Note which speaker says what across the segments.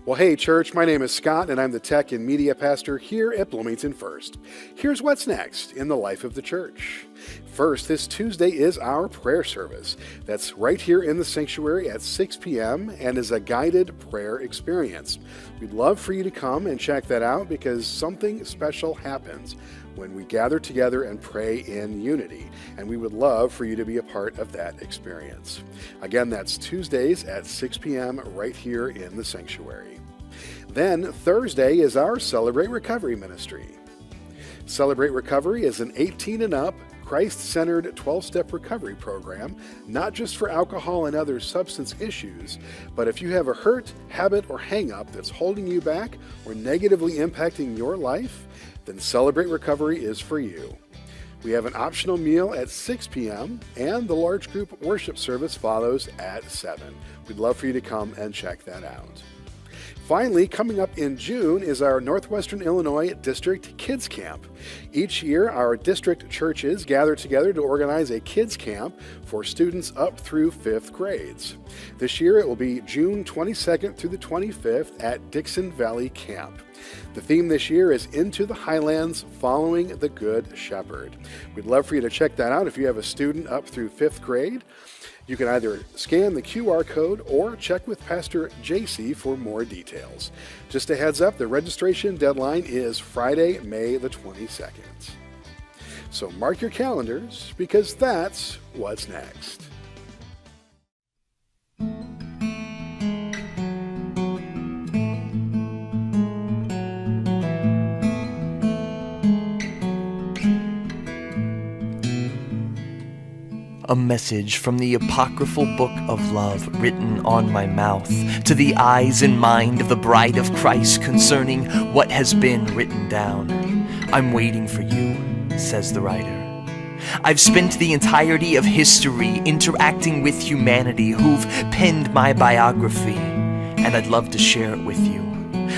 Speaker 1: Well, hey, church, my name is Scott, and I'm the tech and media pastor here at Bloomington First. Here's what's next in the life of the church. First, this Tuesday is our prayer service. That's right here in the sanctuary at 6 p.m. and is a guided prayer experience. We'd love for you to come and check that out because something special happens when we gather together and pray in unity, and we would love for you to be a part of that experience. Again, that's Tuesdays at 6 p.m. right here in the sanctuary. Then Thursday is our Celebrate Recovery ministry. Celebrate Recovery is an 18 and up, Christ-centered 12-step recovery program, not just for alcohol and other substance issues, but if you have a hurt, habit, or hang-up that's holding you back or negatively impacting your life, then Celebrate Recovery is for you. We have an optional meal at 6 p.m. and the large group worship service follows at 7. We'd love for you to come and check that out. Finally, coming up in June is our Northwestern Illinois District Kids Camp. Each year, our district churches gather together to organize a kids camp for students up through 5th grades. This year, it will be June 22nd through the 25th at Dixon Valley Camp. The theme this year is Into the Highlands, Following the Good Shepherd. We'd love for you to check that out if you have a student up through 5th grade. You can either scan the QR code or check with Pastor JC for more details. Just a heads up, the registration deadline is Friday, May the 22nd. So mark your calendars because that's what's next.
Speaker 2: A message from the apocryphal book of love written on my mouth to the eyes and mind of the bride of Christ concerning what has been written down. I'm waiting for you, says the writer. I've spent the entirety of history interacting with humanity who've penned my biography, and I'd love to share it with you.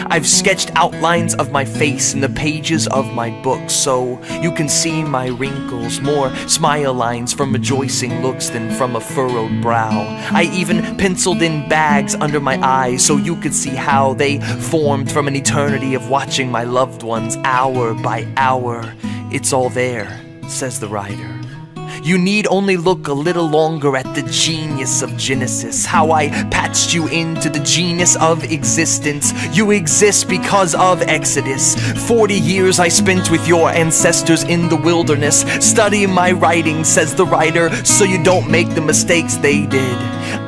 Speaker 2: I've sketched outlines of my face in the pages of my book so you can see my wrinkles, more smile lines from rejoicing looks than from a furrowed brow. I even penciled in bags under my eyes so you could see how they formed from an eternity of watching my loved ones hour by hour. It's all there, says the writer. You need only look a little longer at the genius of Genesis, how I patched you into the genus of existence. You exist because of Exodus. 40 years I spent with your ancestors in the wilderness. Study my writing, says the writer, so you don't make the mistakes they did.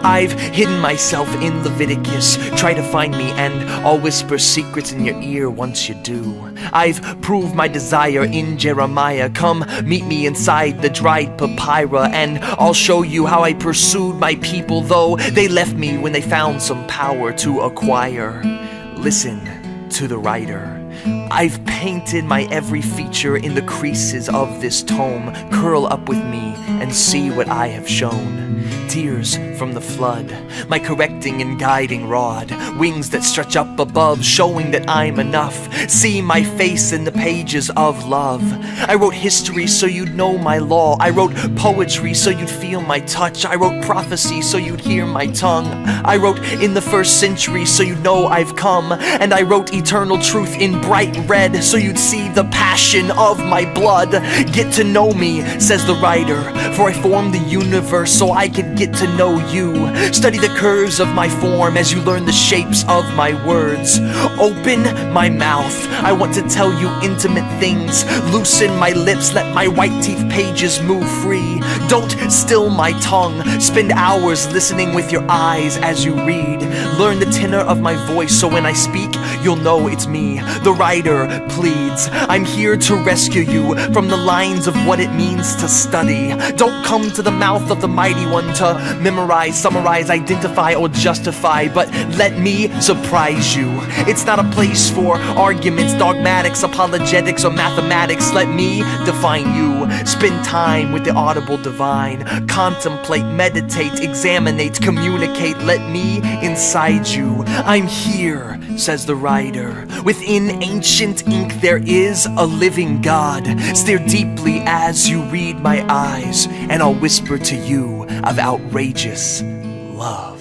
Speaker 2: I've hidden myself in Leviticus. Try to find me and I'll whisper secrets in your ear once you do. I've proved my desire in Jeremiah. Come meet me inside the dried papyrus and I'll show you how I pursued my people, though they left me when they found some power to acquire. Listen to the writer. I've painted my every feature in the creases of this tome. Curl up with me and see what I have shown. Tears from the flood, my correcting and guiding rod, wings that stretch up above, showing that I'm enough. See my face in the pages of love. I wrote history so you'd know my law. I wrote poetry so you'd feel my touch. I wrote prophecy so you'd hear my tongue. I wrote in the 1st century so you'd know I've come. And I wrote eternal truth in bright red so you'd see the passion of my blood. Get to know me, says the writer, for I formed the universe so I could get to know you. Study the curves of my form as you learn the shapes of my words. Open my mouth, I want to tell you intimate things. Loosen my lips, let my white teeth pages move free. Don't still my tongue, spend hours listening with your eyes as you read. Learn the tenor of my voice so when I speak, you'll know it's me. The writer pleads, I'm here to rescue you from the lines of what it means to study. Don't come to the mouth of the mighty one to memorize, summarize, identify, or justify, but let me surprise you. It's not a place for arguments, dogmatics, apologetics, or mathematics. Let me define you. Spend time with the audible divine. Contemplate, meditate, examinate, communicate. Let me inside you. I'm here, says the writer. Within ancient ink there is a living God. Stare deeply as you read my eyes, and I'll whisper to you of outrageous love.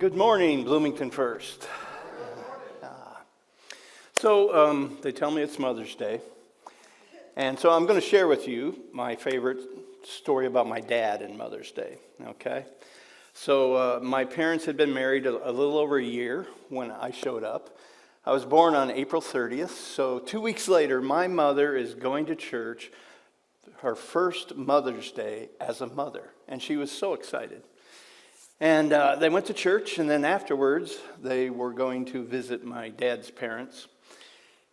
Speaker 3: Good morning, Bloomington First. So they tell me it's Mother's Day, and so I'm going to share with you my favorite story about my dad and Mother's Day, okay? So my parents had been married a little over a year when I showed up. I was born on April 30th, so 2 weeks later, my mother is going to church, her first Mother's Day as a mother, and she was so excited. And they went to church, and then afterwards, they were going to visit my dad's parents.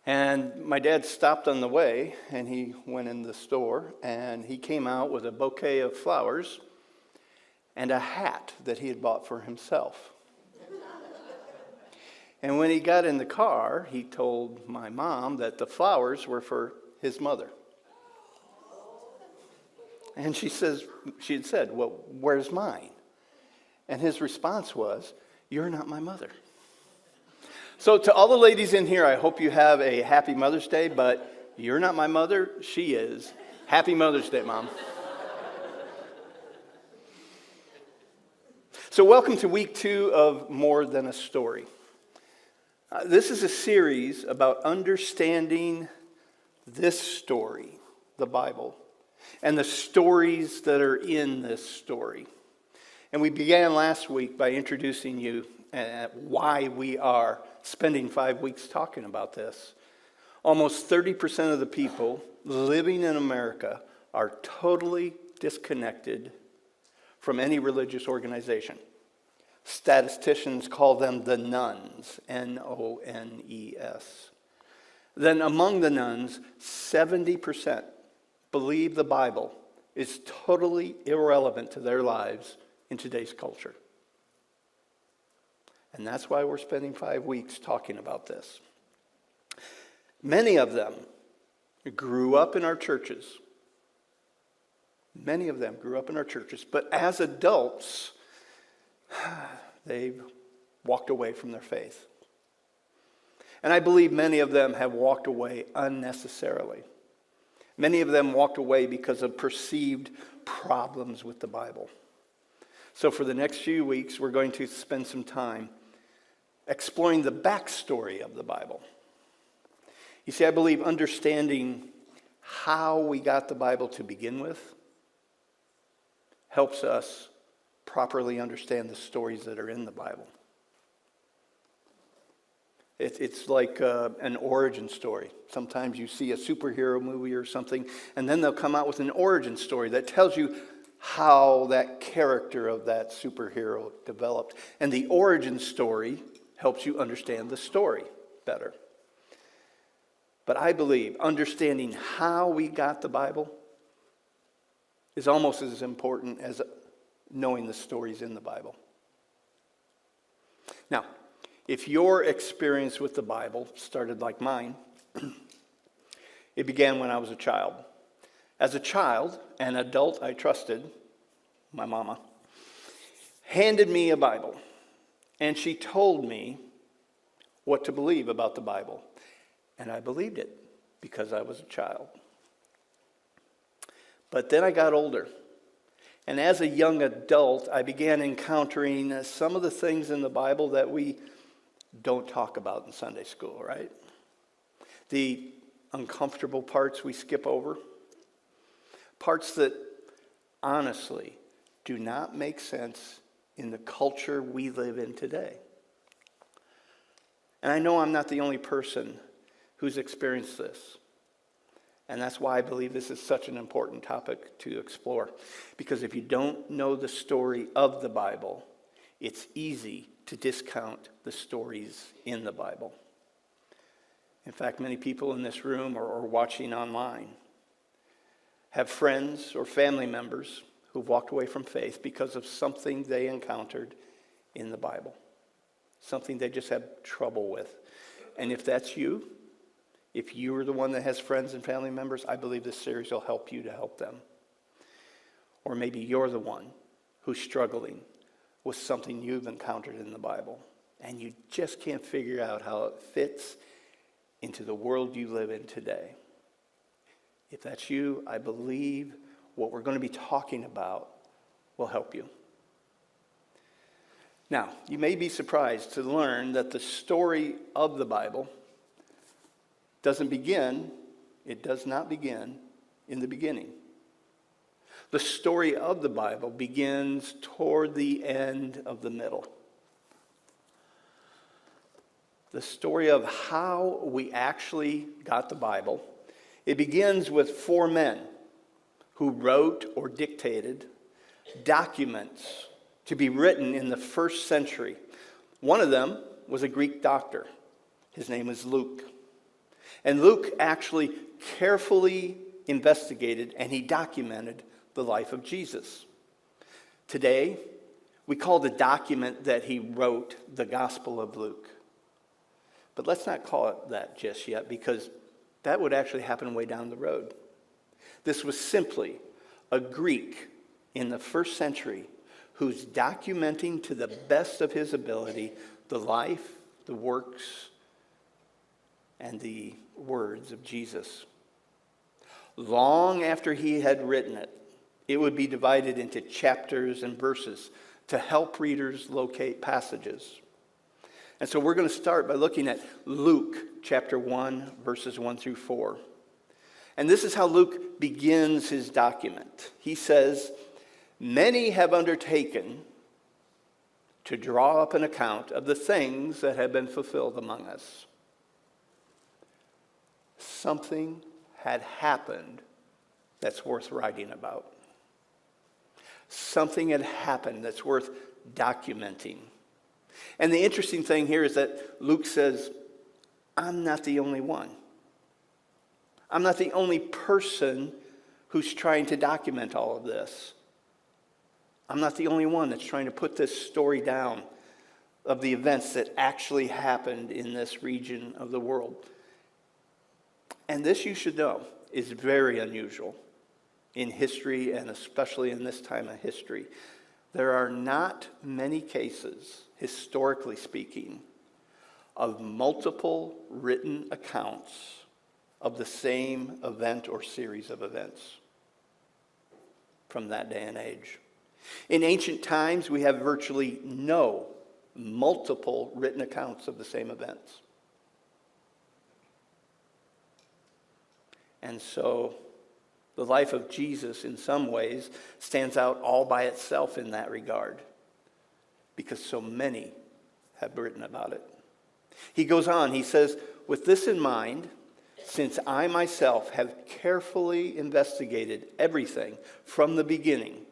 Speaker 3: And my dad stopped on the way, and he went in the store, and he came out with a bouquet of flowers and a hat that he had bought for himself. And when he got in the car, he told my mom that the flowers were for his mother. And she had said, "Well, where's mine?" And his response was, "You're not my mother." So to all the ladies in here, I hope you have a happy Mother's Day, but you're not my mother, she is. Happy Mother's Day, Mom. So welcome to week 2 of More Than a Story. This is a series about understanding this story, the Bible, and the stories that are in this story. And we began last week by introducing you why we are spending 5 weeks talking about this. Almost 30% of the people living in America are totally disconnected from any religious organization. Statisticians call them the nones, N-O-N-E-S. Then among the nones, 70% believe the Bible is totally irrelevant to their lives in today's culture. And that's why we're spending 5 weeks talking about this. Many of them grew up in our churches. Many of them grew up in our churches, but as adults, they've walked away from their faith. And I believe many of them have walked away unnecessarily. Many of them walked away because of perceived problems with the Bible. So for the next few weeks, we're going to spend some time exploring the backstory of the Bible. You see, I believe understanding how we got the Bible to begin with helps us properly understand the stories that are in the Bible. It's like an origin story. Sometimes you see a superhero movie or something, and then they'll come out with an origin story that tells you how that character of that superhero developed. And the origin story helps you understand the story better. But I believe understanding how we got the Bible is almost as important as knowing the stories in the Bible. Now, if your experience with the Bible started like mine, it began when I was a child. As a child, an adult I trusted, my mama, handed me a Bible, and she told me what to believe about the Bible. And I believed it because I was a child. But then I got older, and as a young adult, I began encountering some of the things in the Bible that we don't talk about in Sunday school, right? The uncomfortable parts we skip over. Parts that, honestly, do not make sense in the culture we live in today. And I know I'm not the only person who's experienced this. And that's why I believe this is such an important topic to explore. Because if you don't know the story of the Bible, it's easy to discount the stories in the Bible. In fact, many people in this room or watching online have friends or family members who've walked away from faith because of something they encountered in the Bible, something they just had trouble with. And if that's you, if you're the one that has friends and family members, I believe this series will help you to help them. Or maybe you're the one who's struggling with something you've encountered in the Bible, and you just can't figure out how it fits into the world you live in today. If that's you, I believe what we're going to be talking about will help you. Now, you may be surprised to learn that the story of the Bible does not begin in the beginning. The story of the Bible begins toward the end of the middle. The story of how we actually got the Bible, it begins with 4 men who wrote or dictated documents to be written in the first century. One of them was a Greek doctor. His name was Luke. And Luke actually carefully investigated and he documented the life of Jesus. Today, we call the document that he wrote the Gospel of Luke. But let's not call it that just yet, because that would actually happen way down the road. This was simply a Greek in the first century who's documenting to the best of his ability the life, the works, and the words of Jesus. Long after he had written it, it would be divided into chapters and verses to help readers locate passages. And so we're going to start by looking at Luke chapter 1, verses 1 through 4. And this is how Luke begins his document. He says, "Many have undertaken to draw up an account of the things that have been fulfilled among us." Something had happened that's worth writing about. Something had happened that's worth documenting. And the interesting thing here is that Luke says, I'm not the only one. I'm not the only person who's trying to document all of this. I'm not the only one that's trying to put this story down of the events that actually happened in this region of the world. And this, you should know, is very unusual in history, and especially in this time of history. There are not many cases, historically speaking, of multiple written accounts of the same event or series of events from that day and age. In ancient times, we have virtually no multiple written accounts of the same events. And so the life of Jesus, in some ways, stands out all by itself in that regard, because so many have written about it. He goes on, he says, with this in mind, since I myself have carefully investigated everything from the beginning,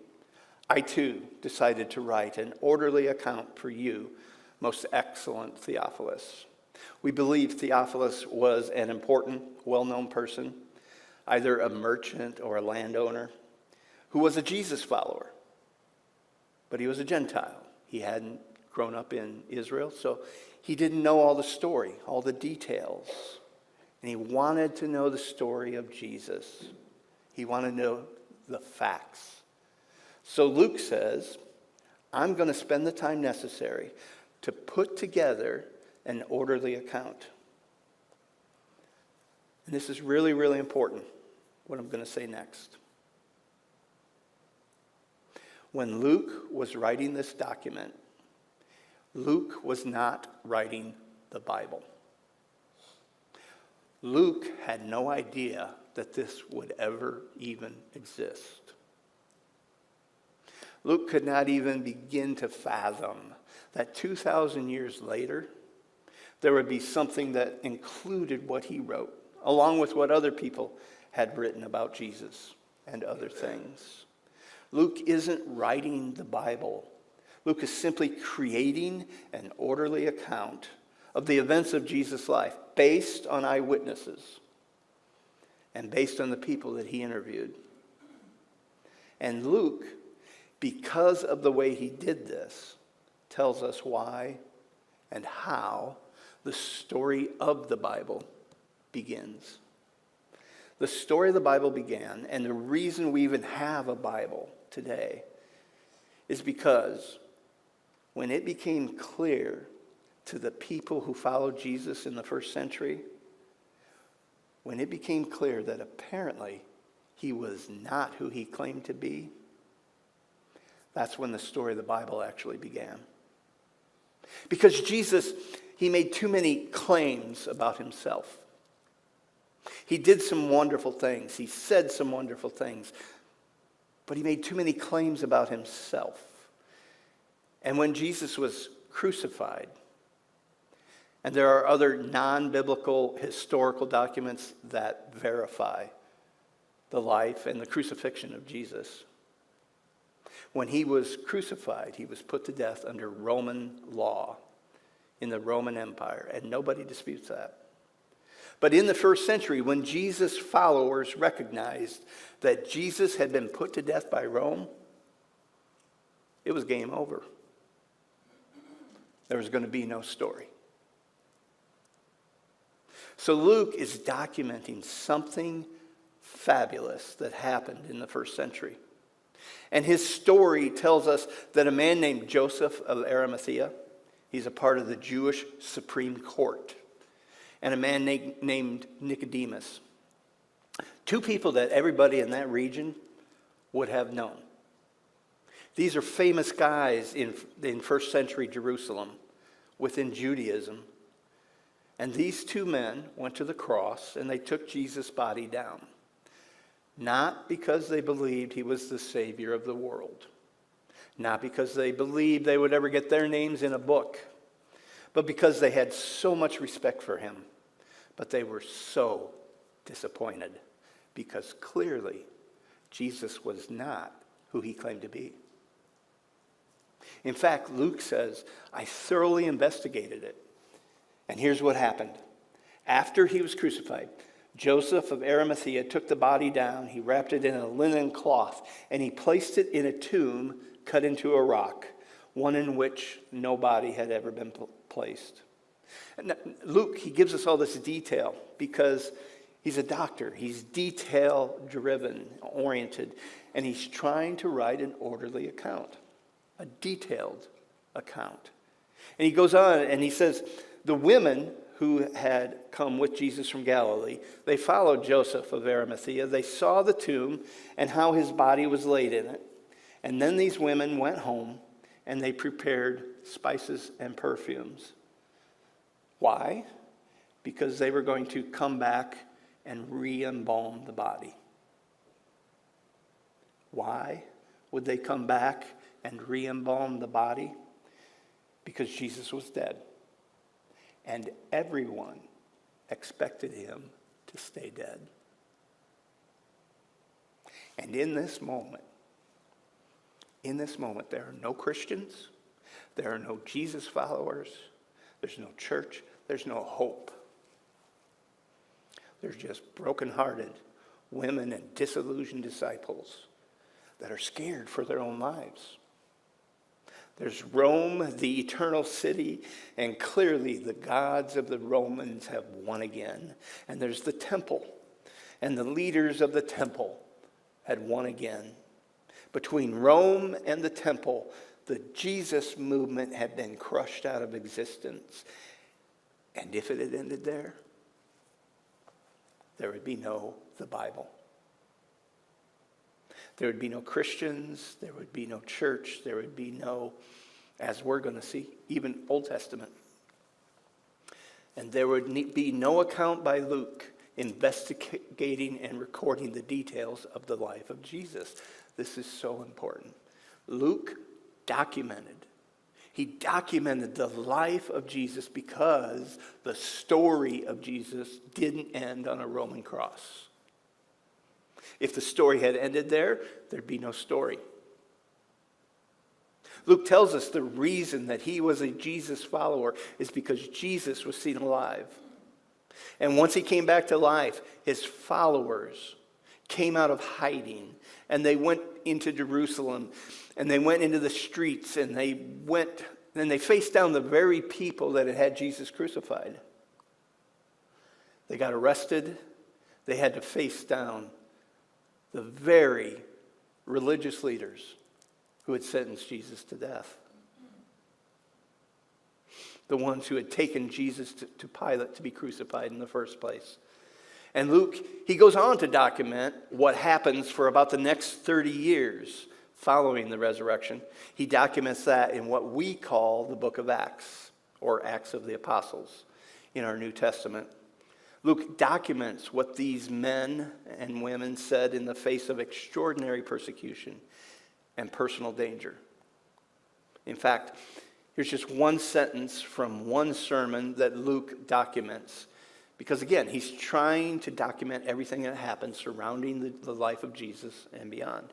Speaker 3: I too decided to write an orderly account for you, most excellent Theophilus. We believe Theophilus was an important, well-known person, either a merchant or a landowner, who was a Jesus follower. But he was a Gentile. He hadn't grown up in Israel, so he didn't know all the story, all the details. And he wanted to know the story of Jesus. He wanted to know the facts. So Luke says, I'm going to spend the time necessary to put together an orderly account. And this is really, really important, what I'm going to say next. When Luke was writing this document, Luke was not writing the Bible. Luke had no idea that this would ever even exist. Luke could not even begin to fathom that 2,000 years later, there would be something that included what he wrote, along with what other people had written about Jesus and other things. Luke isn't writing the Bible. Luke is simply creating an orderly account of the events of Jesus' life based on eyewitnesses and based on the people that he interviewed. And Luke, because of the way he did this, tells us why and how the story of the Bible begins. The story of the Bible began, and the reason we even have a Bible today is because when it became clear to the people who followed Jesus in the first century, when it became clear that apparently he was not who he claimed to be, that's when the story of the Bible actually began. Because Jesus, he made too many claims about himself. He did some wonderful things. He said some wonderful things. But he made too many claims about himself. And when Jesus was crucified, and there are other non-biblical historical documents that verify the life and the crucifixion of Jesus. When he was crucified, he was put to death under Roman law in the Roman Empire, and nobody disputes that. But in the first century, when Jesus' followers recognized that Jesus had been put to death by Rome, it was game over. There was going to be no story. So Luke is documenting something fabulous that happened in the first century. And his story tells us that a man named Joseph of Arimathea, he's a part of the Jewish Supreme Court, and a man named Nicodemus. Two people that everybody in that region would have known. These are famous guys in first century Jerusalem within Judaism. And these two men went to the cross and they took Jesus' body down. Not because they believed he was the Savior of the world. Not because they believed they would ever get their names in a book. But because they had so much respect for him. But they were so disappointed. Because clearly, Jesus was not who he claimed to be. In fact, Luke says, I thoroughly investigated it. And here's what happened. After he was crucified, Joseph of Arimathea took the body down, he wrapped it in a linen cloth, and he placed it in a tomb cut into a rock, one in which no body had ever been placed. And Luke, he gives us all this detail because he's a doctor. He's detail-driven, oriented, and he's trying to write an orderly account, a detailed account. And he goes on and he says, the women who had come with Jesus from Galilee, they followed Joseph of Arimathea. They saw the tomb and how his body was laid in it. And then these women went home and they prepared spices and perfumes. Why? Because they were going to come back and re-embalm the body. Why would they come back and re-embalm the body? Because Jesus was dead. And everyone expected him to stay dead. And in this moment, there are no Christians, there are no Jesus followers, there's no church, there's no hope. There's just brokenhearted women and disillusioned disciples that are scared for their own lives. There's Rome, the eternal city, and clearly the gods of the Romans have won again. And there's the temple, and the leaders of the temple had won again. Between Rome and the temple, the Jesus movement had been crushed out of existence. And if it had ended there would be the Bible. There would be no Christians, there would be no church, there would be no, as we're going to see, even Old Testament. And there would be no account by Luke investigating and recording the details of the life of Jesus. This is so important. Luke documented. He documented the life of Jesus because the story of Jesus didn't end on a Roman cross. If the story had ended there, there'd be no story. Luke tells us the reason that he was a Jesus follower is because Jesus was seen alive. And once he came back to life, his followers came out of hiding and they went into Jerusalem and they went into the streets and they faced down the very people that had Jesus crucified. They got arrested. They had to face down the very religious leaders who had sentenced Jesus to death. The ones who had taken Jesus to Pilate to be crucified in the first place. And Luke, he goes on to document what happens for about the next 30 years following the resurrection. He documents that in what we call the book of Acts, or Acts of the Apostles in our New Testament. Luke documents what these men and women said in the face of extraordinary persecution and personal danger. In fact, here's just one sentence from one sermon that Luke documents. Because again, he's trying to document everything that happened surrounding the life of Jesus and beyond.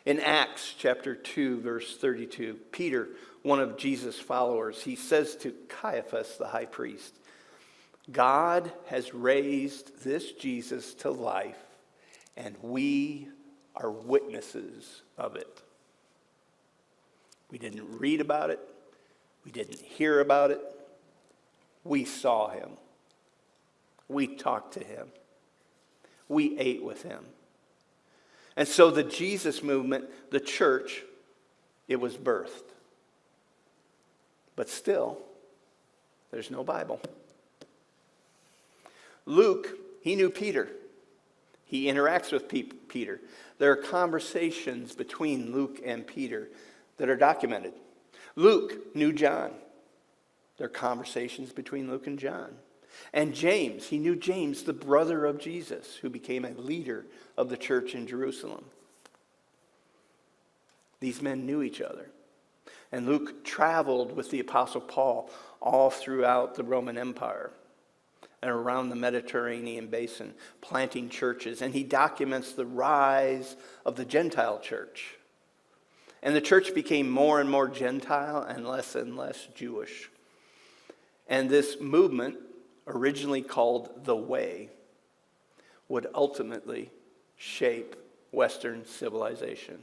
Speaker 3: In Acts chapter 2, verse 32, Peter, one of Jesus' followers, he says to Caiaphas, the high priest, God has raised this Jesus to life, and we are witnesses of it. We didn't read about it. We didn't hear about it. We saw him. We talked to him. We ate with him. And so the Jesus movement, the church, it was birthed. But still, there's no Bible. Luke, he knew Peter. He interacts with Peter. There are conversations between Luke and Peter that are documented. Luke knew John. There are conversations between Luke and John. And James, he knew James, the brother of Jesus, who became a leader of the church in Jerusalem. These men knew each other. And Luke traveled with the Apostle Paul all throughout the Roman Empire and around the Mediterranean basin, planting churches. And he documents the rise of the Gentile church. And the church became more and more Gentile and less Jewish. And this movement, originally called the Way, would ultimately shape Western civilization.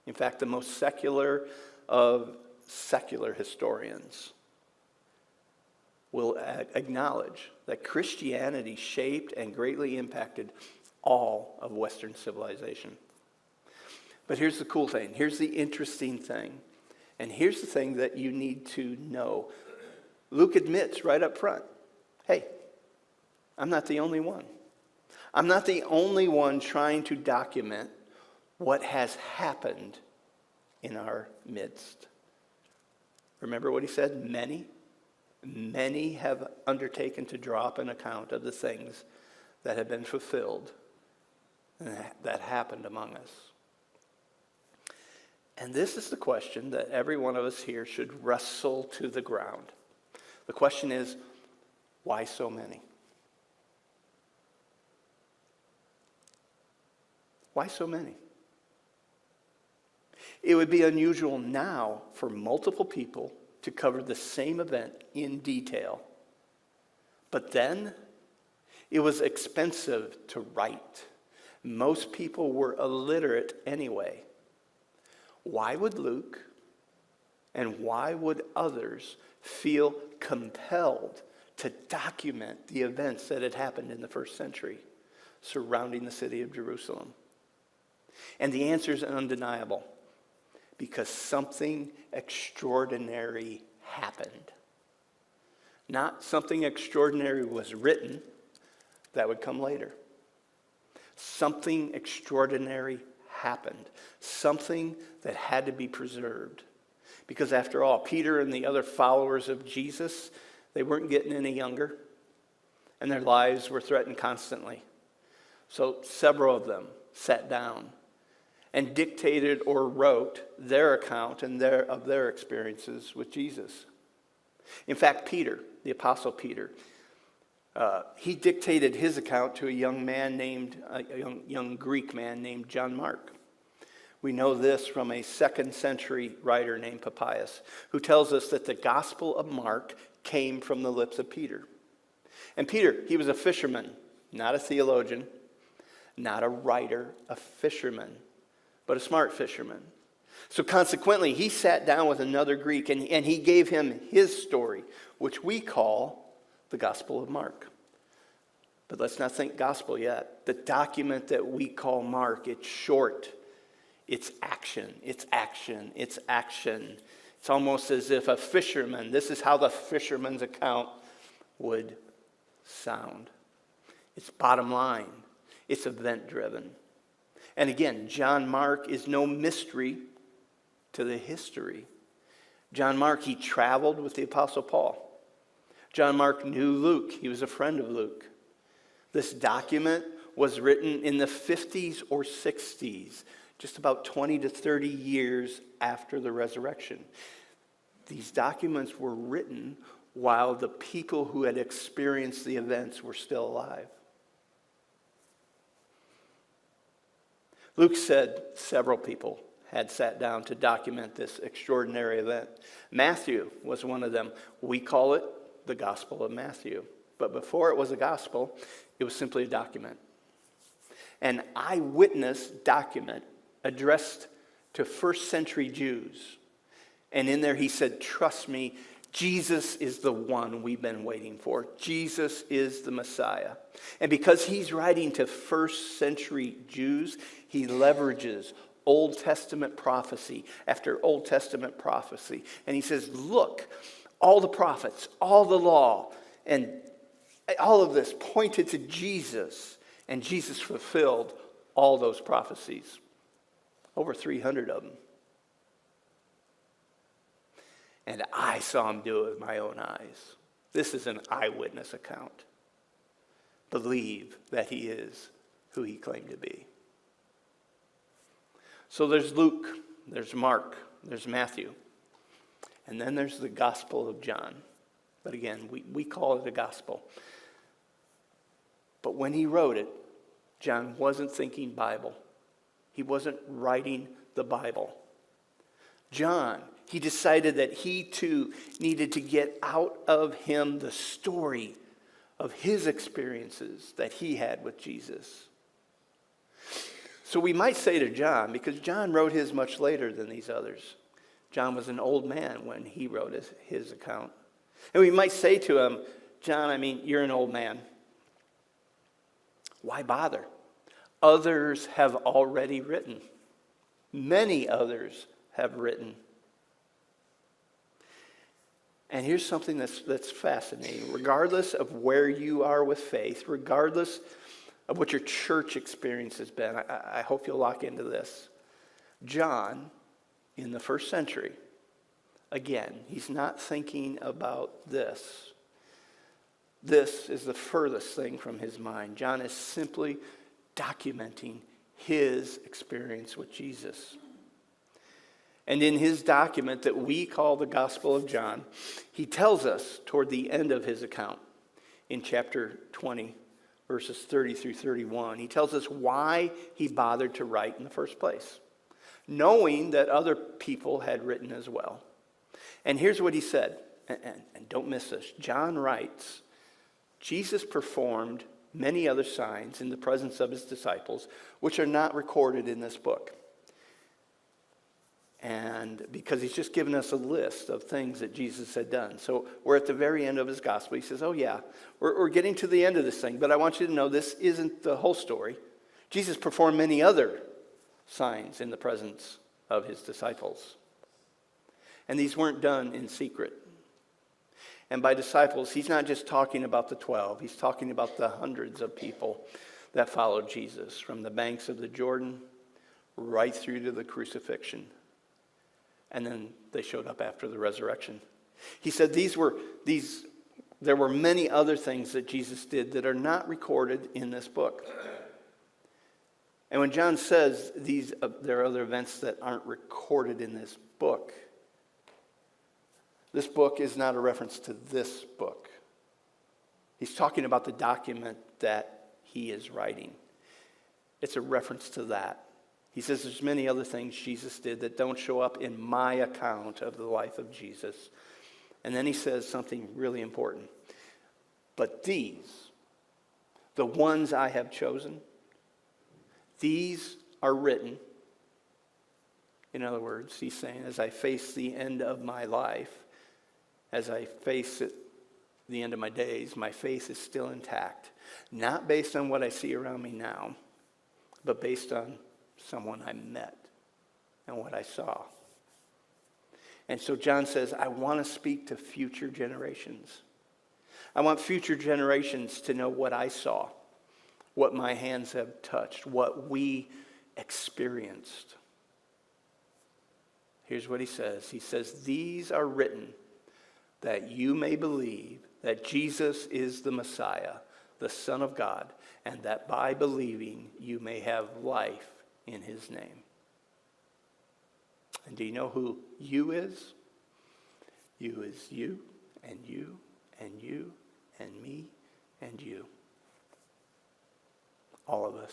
Speaker 3: In fact, the most secular of secular historians will acknowledge that Christianity shaped and greatly impacted all of Western civilization. But here's the cool thing. Here's the interesting thing. And here's the thing that you need to know. Luke admits right up front, hey, I'm not the only one. I'm not the only one trying to document what has happened in our midst. Remember what he said? Many have undertaken to draw up an account of the things that have been fulfilled and that happened among us. And this is the question that every one of us here should wrestle to the ground. The question is, why so many? Why so many? It would be unusual now for multiple people to cover the same event in detail. But then, it was expensive to write. Most people were illiterate anyway. Why would Luke and why would others feel compelled to document the events that had happened in the first century surrounding the city of Jerusalem? And the answer is undeniable. Because something extraordinary happened. Not something extraordinary was written, that would come later. Something extraordinary happened. Something that had to be preserved. Because after all, Peter and the other followers of Jesus, they weren't getting any younger. And their lives were threatened constantly. So several of them sat down and dictated or wrote their account and of their experiences with Jesus. In fact, Peter, the Apostle Peter, he dictated his account to a young Greek man named John Mark. We know this from a 2nd century writer named Papias, who tells us that the Gospel of Mark came from the lips of Peter. And Peter, he was a fisherman, not a theologian, not a writer, a fisherman, but a smart fisherman. So consequently, he sat down with another Greek and he gave him his story, which we call the Gospel of Mark. But let's not think gospel yet. The document that we call Mark, it's short. It's action. It's action. It's action. It's almost as if a fisherman, this is how the fisherman's account would sound. It's bottom line. It's event driven. And again, John Mark is no mystery to the history. John Mark, he traveled with the Apostle Paul. John Mark knew Luke. He was a friend of Luke. This document was written in the 50s or 60s, just about 20 to 30 years after the resurrection. These documents were written while the people who had experienced the events were still alive. Luke said several people had sat down to document this extraordinary event. Matthew was one of them. We call it the Gospel of Matthew. But before it was a gospel, it was simply a document. An eyewitness document addressed to first century Jews. And in there he said, trust me, Jesus is the one we've been waiting for. Jesus is the Messiah. And because he's writing to first century Jews, he leverages Old Testament prophecy after Old Testament prophecy. And he says, look, all the prophets, all the law, and all of this pointed to Jesus. And Jesus fulfilled all those prophecies. Over 300 of them. And I saw him do it with my own eyes. This is an eyewitness account. Believe that he is who he claimed to be. So there's Luke, there's Mark, there's Matthew. And then there's the Gospel of John. But again, we call it a gospel. But when he wrote it, John wasn't thinking Bible. He wasn't writing the Bible. John, he decided that he too needed to get out of him the story of his experiences that he had with Jesus. So we might say to John, because John wrote his much later than these others. John was an old man when he wrote his account. And we might say to him, John, you're an old man. Why bother? Others have already written. Many others have written. And here's something that's fascinating. Regardless of where you are with faith, regardless of what your church experience has been, I hope you'll lock into this. John, in the first century, again, he's not thinking about this. This is the furthest thing from his mind. John is simply documenting his experience with Jesus. And in his document that we call the Gospel of John, he tells us toward the end of his account, in chapter 20, verses 30 through 31, he tells us why he bothered to write in the first place, knowing that other people had written as well. And here's what he said, and don't miss this. John writes, Jesus performed many other signs in the presence of his disciples, which are not recorded in this book. And because he's just given us a list of things that Jesus had done. So we're at the very end of his gospel. He says, oh yeah, we're getting to the end of this thing, but I want you to know this isn't the whole story. Jesus performed many other signs in the presence of his disciples. And these weren't done in secret. And by disciples, he's not just talking about the 12. He's talking about the hundreds of people that followed Jesus from the banks of the Jordan right through to the crucifixion. And then they showed up after the resurrection. He said there were many other things that Jesus did that are not recorded in this book. And when John says there are other events that aren't recorded in this book is not a reference to this book. He's talking about the document that he is writing. It's a reference to that. He says there's many other things Jesus did that don't show up in my account of the life of Jesus. And then he says something really important. But these, the ones I have chosen, these are written. In other words, he's saying, as I face the end of my life, as I face the end of my days, my faith is still intact. Not based on what I see around me now, but based on someone I met and what I saw. And so John says, I want to speak to future generations. I want future generations to know what I saw, what my hands have touched, what we experienced. Here's what he says. He says, these are written that you may believe that Jesus is the Messiah, the Son of God, and that by believing you may have life in his name. And do you know who you is? You is you, and you, and you, and me, and you. All of us.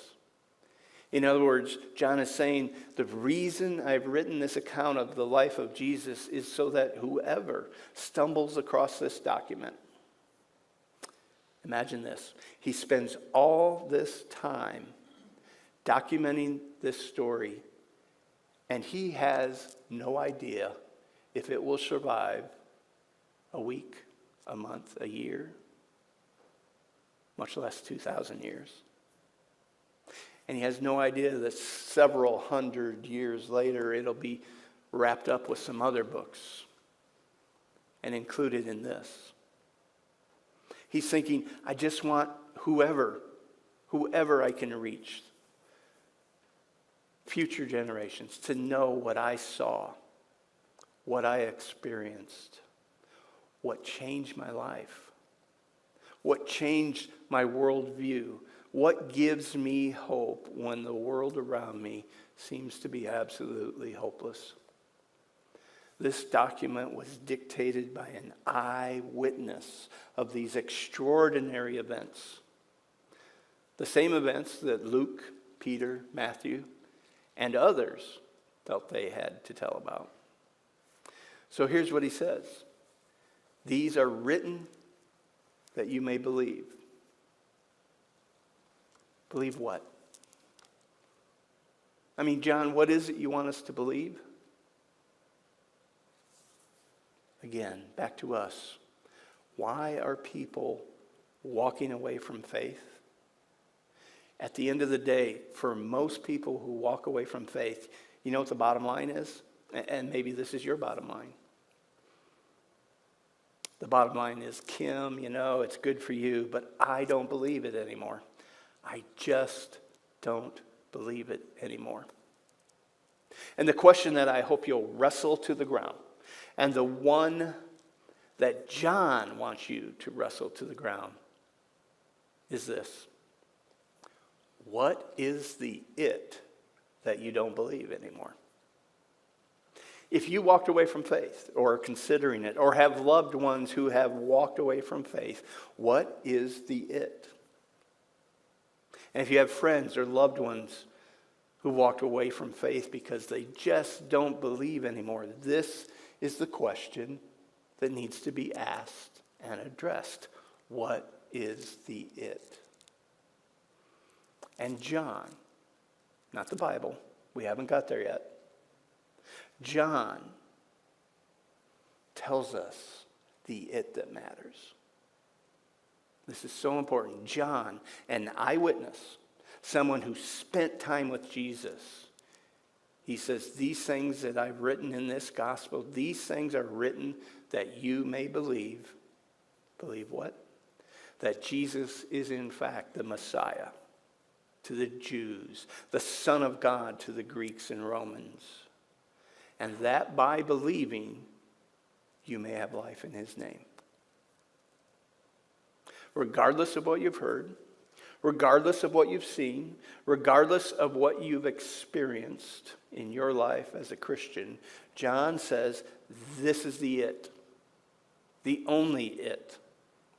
Speaker 3: In other words, John is saying, the reason I've written this account of the life of Jesus is so that whoever stumbles across this document, imagine this, he spends all this time documenting this story, and he has no idea if it will survive a week, a month, a year, much less 2,000 years. And he has no idea that several hundred years later, it'll be wrapped up with some other books and included in this. He's thinking, I just want whoever I can reach, future generations, to know what I saw, what I experienced, what changed my life, what changed my worldview, what gives me hope when the world around me seems to be absolutely hopeless. This document was dictated by an eyewitness of these extraordinary events. The same events that Luke, Peter, Matthew, and others felt they had to tell about. So here's what he says. These are written that you may believe. Believe what? I mean, John, what is it you want us to believe? Again, back to us. Why are people walking away from faith? At the end of the day, for most people who walk away from faith, you know what the bottom line is? And maybe this is your bottom line. The bottom line is, Kim, it's good for you, but I don't believe it anymore. I just don't believe it anymore. And the question that I hope you'll wrestle to the ground, and the one that John wants you to wrestle to the ground, is this. What is the it that you don't believe anymore? If you walked away from faith, or are considering it, or have loved ones who have walked away from faith, what is the it? And if you have friends or loved ones who walked away from faith because they just don't believe anymore, this is the question that needs to be asked and addressed. What is the it? And John, not the Bible, we haven't got there yet. John tells us the it that matters. This is so important. John, an eyewitness, someone who spent time with Jesus, he says, these things that I've written in this gospel, these things are written that you may believe. Believe what? That Jesus is in fact the Messiah to the Jews, the Son of God to the Greeks and Romans, and that by believing you may have life in his name. Regardless of what you've heard, regardless of what you've seen, regardless of what you've experienced in your life as a Christian, John says this is the it, the only it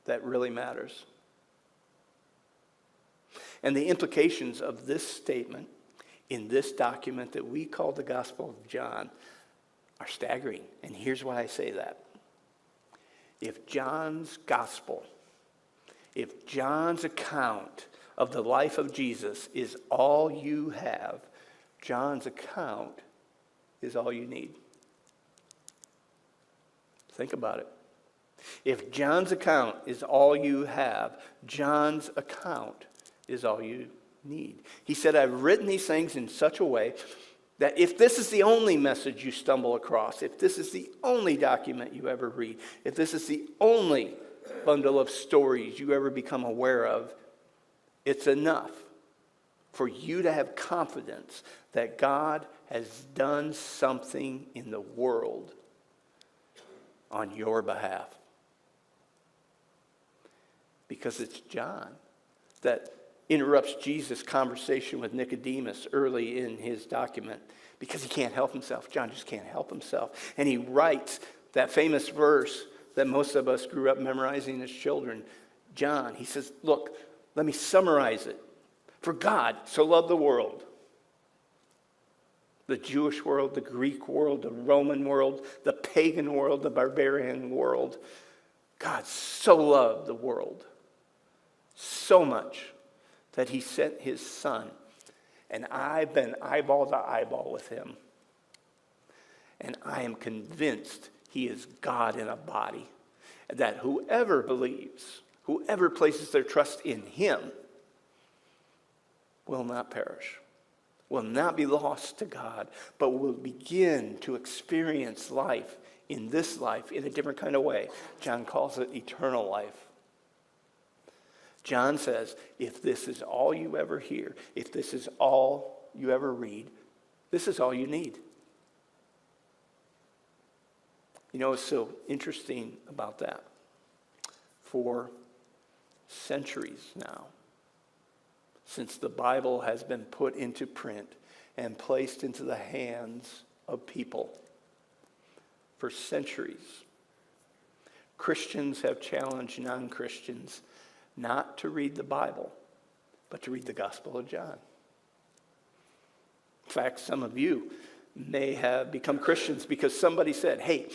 Speaker 3: that really matters. And the implications of this statement in this document that we call the Gospel of John are staggering. And here's why I say that. If John's gospel, if John's account of the life of Jesus is all you have, John's account is all you need. Think about it. If John's account is all you have, John's account is all you need. He said, I've written these things in such a way that if this is the only message you stumble across, if this is the only document you ever read, if this is the only bundle of stories you ever become aware of, it's enough for you to have confidence that God has done something in the world on your behalf. Because it's John that interrupts Jesus' conversation with Nicodemus early in his document because he can't help himself. John just can't help himself. And he writes that famous verse that most of us grew up memorizing as children. John, he says, look, let me summarize it. For God so loved the world, the Jewish world, the Greek world, the Roman world, the pagan world, the barbarian world. God so loved the world so much that he sent his son. And I've been eyeball to eyeball with him. And I am convinced he is God in a body. That whoever believes, whoever places their trust in him, will not perish, will not be lost to God, but will begin to experience life in this life in a different kind of way. John calls it eternal life. John says, if this is all you ever hear, if this is all you ever read, this is all you need. You know what's so interesting about that? For centuries now, since the Bible has been put into print and placed into the hands of people, for centuries, Christians have challenged non-Christians not to read the Bible, but to read the Gospel of John. In fact, some of you may have become Christians because somebody said, hey,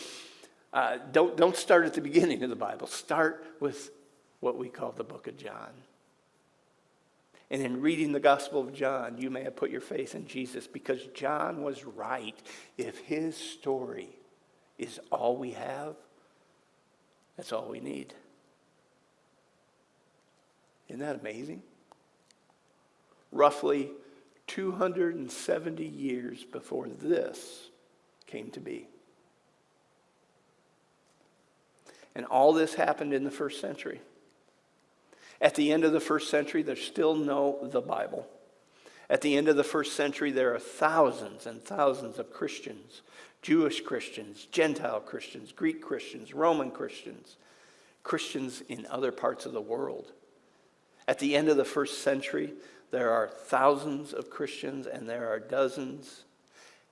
Speaker 3: don't start at the beginning of the Bible. Start with what we call the book of John. And in reading the Gospel of John, you may have put your faith in Jesus because John was right. If his story is all we have, that's all we need. Isn't that amazing? Roughly 270 years before this came to be. And all this happened in the first century. At the end of the first century, there's still no the Bible. At the end of the first century, there are thousands and thousands of Christians, Jewish Christians, Gentile Christians, Greek Christians, Roman Christians, Christians in other parts of the world. At the end of the first century, there are thousands of Christians, and there are dozens,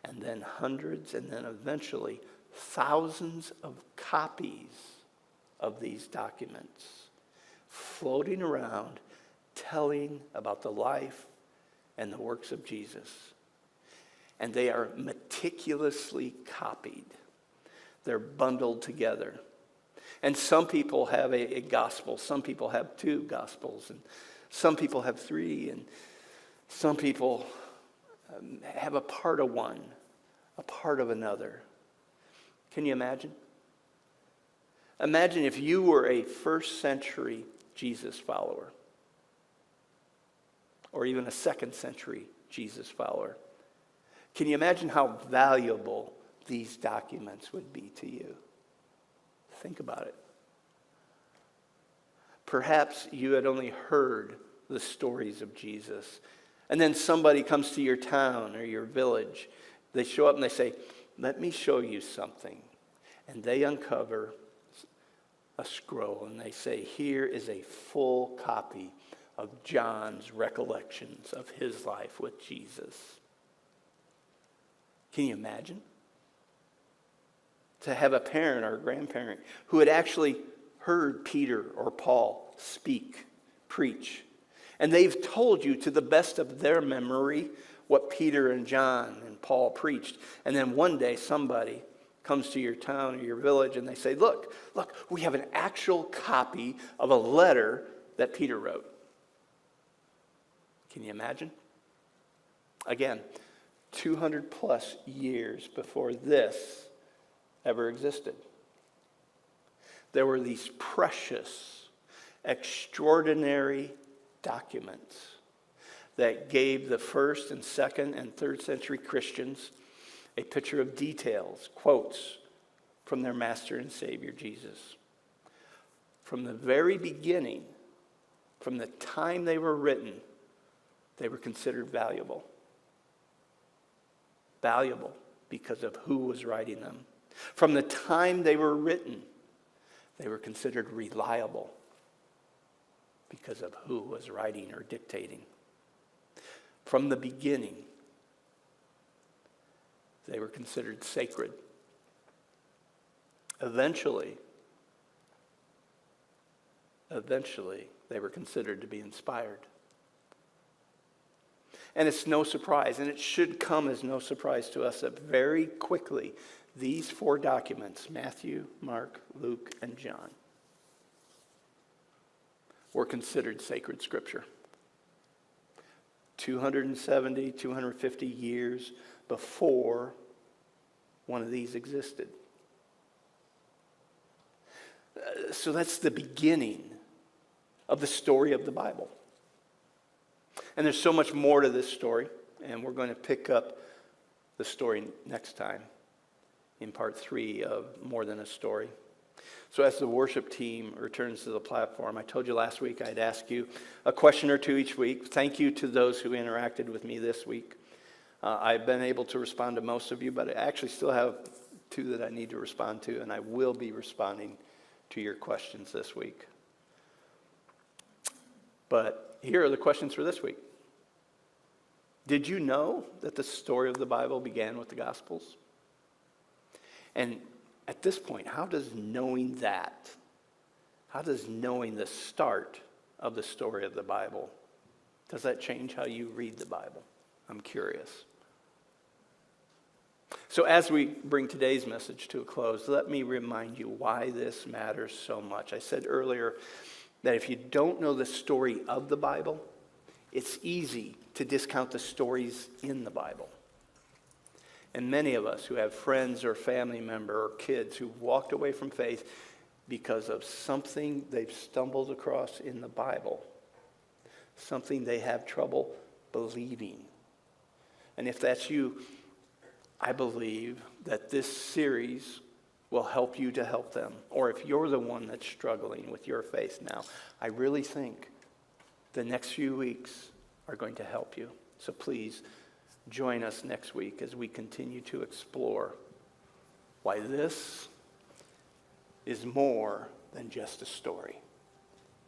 Speaker 3: and then hundreds, and then eventually thousands of copies of these documents floating around, telling about the life and the works of Jesus. And they are meticulously copied. They're bundled together. And some people have a gospel. Some people have 2 gospels. And some people have 3. And some people have a part of one, a part of another. Can you imagine? Imagine if you were a first century Jesus follower, or even a second century Jesus follower. Can you imagine how valuable these documents would be to you? Think about it. Perhaps you had only heard the stories of Jesus, and then somebody comes to your town or your village. They show up and they say, let me show you something. And they uncover a scroll, and they say, here is a full copy of John's recollections of his life with Jesus. Can you imagine? To have a parent or a grandparent who had actually heard Peter or Paul speak, preach, and they've told you to the best of their memory what Peter and John and Paul preached. And then one day somebody comes to your town or your village and they say, look, we have an actual copy of a letter that Peter wrote. Can you imagine? Again, 200 plus years before this ever existed. There were these precious, extraordinary documents that gave the first and second and third century Christians a picture of details, quotes from their Master and Savior, Jesus. From the very beginning, from the time they were written, They were considered valuable. Valuable because of who was writing them. From the time they were written, they were considered reliable because of who was writing or dictating. From the beginning, they were considered sacred. Eventually, they were considered to be inspired. And it's no surprise, and it should come as no surprise to us, that very quickly these four documents, Matthew, Mark, Luke, and John, were considered sacred scripture. 270, 250 years before one of these existed. So that's the beginning of the story of the Bible. And there's so much more to this story, and we're going to pick up the story next time in part 3 of More Than a Story. So as the worship team returns to the platform, I told you last week I'd ask you a question or two each week. Thank you to those who interacted with me this week. I've been able to respond to most of you, but I actually still have 2 that I need to respond to, and I will be responding to your questions this week. But here are the questions for this week. Did you know that the story of the Bible began with the Gospels? And at this point, how does knowing the start of the story of the Bible, does that change how you read the Bible? I'm curious. So as we bring today's message to a close, let me remind you why this matters so much. I said earlier that if you don't know the story of the Bible, it's easy to discount the stories in the Bible. And many of us who have friends or family member or kids who've walked away from faith because of something they've stumbled across in the Bible, something they have trouble believing. And if that's you, I believe that this series will help you to help them. Or if you're the one that's struggling with your faith now, I really think the next few weeks are going to help you. So please join us next week as we continue to explore why this is more than just a story.